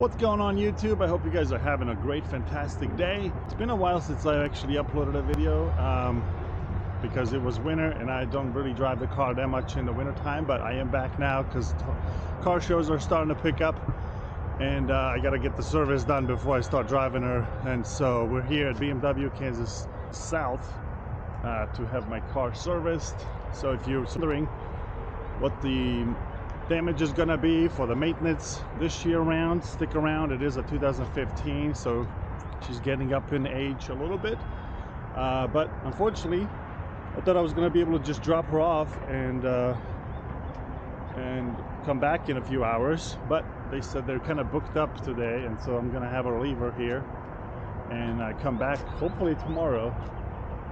What's going on YouTube? I hope you guys are having a great, fantastic day. It's been a while since I actually uploaded a video because it was winter and I don't really drive the car that much in the winter time, but I am back now because car shows are starting to pick up and I got to get the service done before I start driving her. And so we're here at BMW Kansas South to have my car serviced. So if you're wondering what the damage is gonna be for the maintenance this year round, stick around. It is a 2015, so she's getting up in age a little bit, but unfortunately I thought I was gonna be able to just drop her off and come back in a few hours, but they said they're kind of booked up today, and so I'm gonna have her leave her here and come back hopefully tomorrow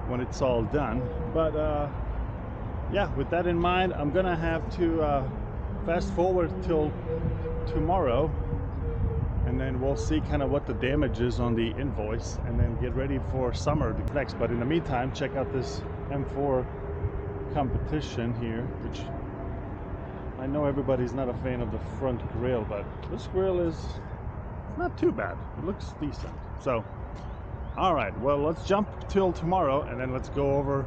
when it's all done. But yeah, with that in mind, I'm gonna have to fast forward till tomorrow, and then we'll see kind of what the damage is on the invoice and then get ready for summer next. But in the meantime, check out this M4 competition here, which I know everybody's not a fan of the front grille, but this grille is not too bad. It looks decent. So all right, well, let's jump till tomorrow and then let's go over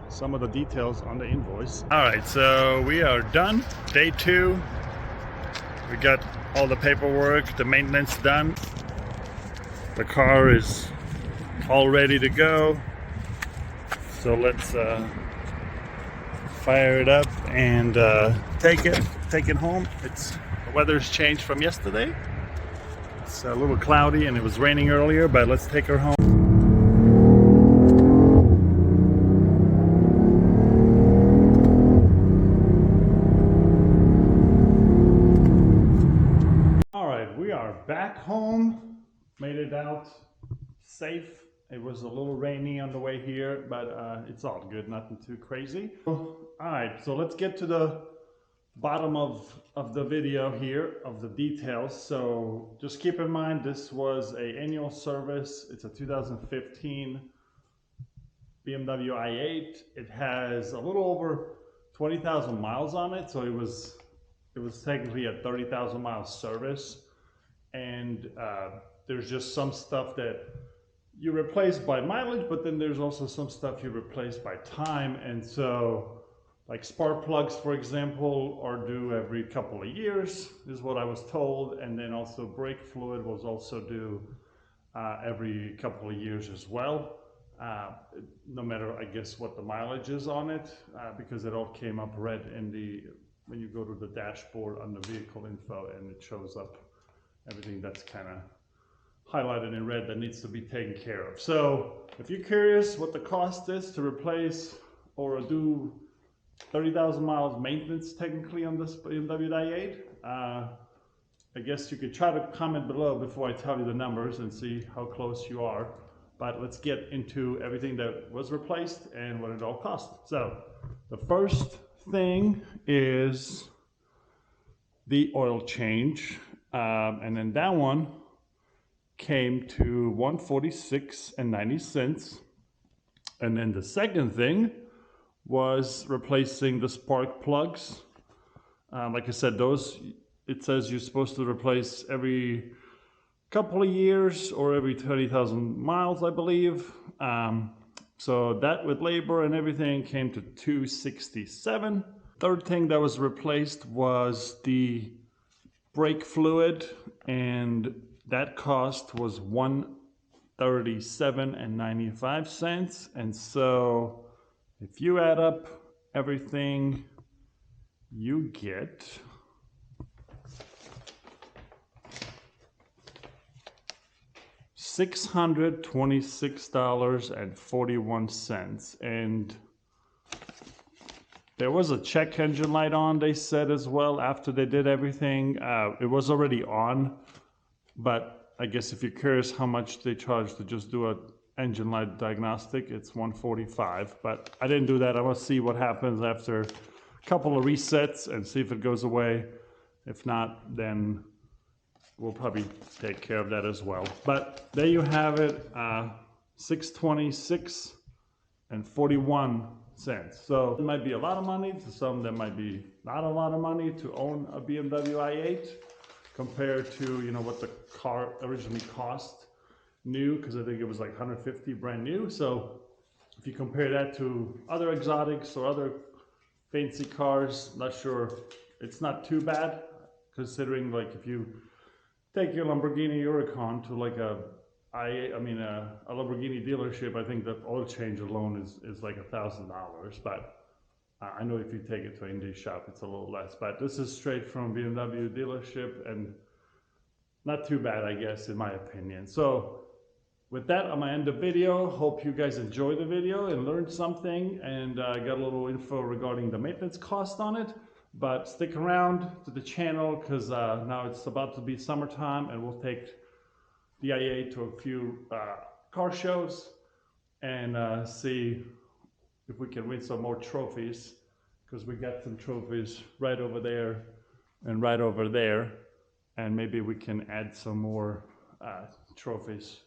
some of the details on the invoice. All right, so we are done. Day 2. We got all the paperwork, the maintenance done. The car is all ready to go. So let's fire it up and take it home. The weather's changed from yesterday. It's a little cloudy and it was raining earlier, but let's take her home. Back home, made it out safe. It was a little rainy on the way here, but it's all good, nothing too crazy. All right, so let's get to the bottom of the video here, of the details. So just keep in mind, this was an annual service. It's a 2015 BMW i8. It has a little over 20,000 miles on it, so it was technically a 30,000 mile service. And there's just some stuff that you replace by mileage, but then there's also some stuff you replace by time. And so like spark plugs, for example, are due every couple of years is what I was told. And then also brake fluid was also due every couple of years as well, no matter, I guess, what the mileage is on it, because it all came up red when you go to the dashboard on the vehicle info, and it shows up everything that's kind of highlighted in red that needs to be taken care of. So if you're curious what the cost is to replace or do 30,000 miles maintenance technically on this BMW i8, I guess you could try to comment below before I tell you the numbers and see how close you are. But let's get into everything that was replaced and what it all cost. So the first thing is the oil change. And then that one came to $146.90. And then the second thing was replacing the spark plugs. Like I said, those, it says you're supposed to replace every couple of years or every 30,000 miles, I believe. So that with labor and everything came to $267. Third thing that was replaced was the brake fluid, and that cost was $137.95. And so if you add up everything, you get $626.41. And there was a check engine light on, they said, as well, after they did everything. It was already on, but I guess if you're curious how much they charge to just do an engine light diagnostic, it's $145. But I didn't do that. I want to see what happens after a couple of resets and see if it goes away. If not, then we'll probably take care of that as well. But there you have it, $626.41. So it might be a lot of money to some, that might be not a lot of money to own a BMW i8. compared to, you know, what the car originally cost new, because I think it was like 150 brand new. So if you compare that to other exotics or other fancy cars, not sure, it's not too bad, considering like if you take your Lamborghini Huracan to like a Lamborghini dealership, I think the oil change alone is like $1,000. But I know if you take it to an indie shop, it's a little less. But this is straight from BMW dealership and not too bad, I guess, in my opinion. So with that, I'm gonna end the video. Hope you guys enjoyed the video and learned something and got a little info regarding the maintenance cost on it. But stick around to the channel because now it's about to be summertime and we'll take DIA to a few car shows and see if we can win some more trophies, because we got some trophies right over there and right over there, and maybe we can add some more trophies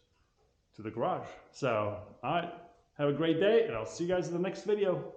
to the garage. So, all right, have a great day, and I'll see you guys in the next video.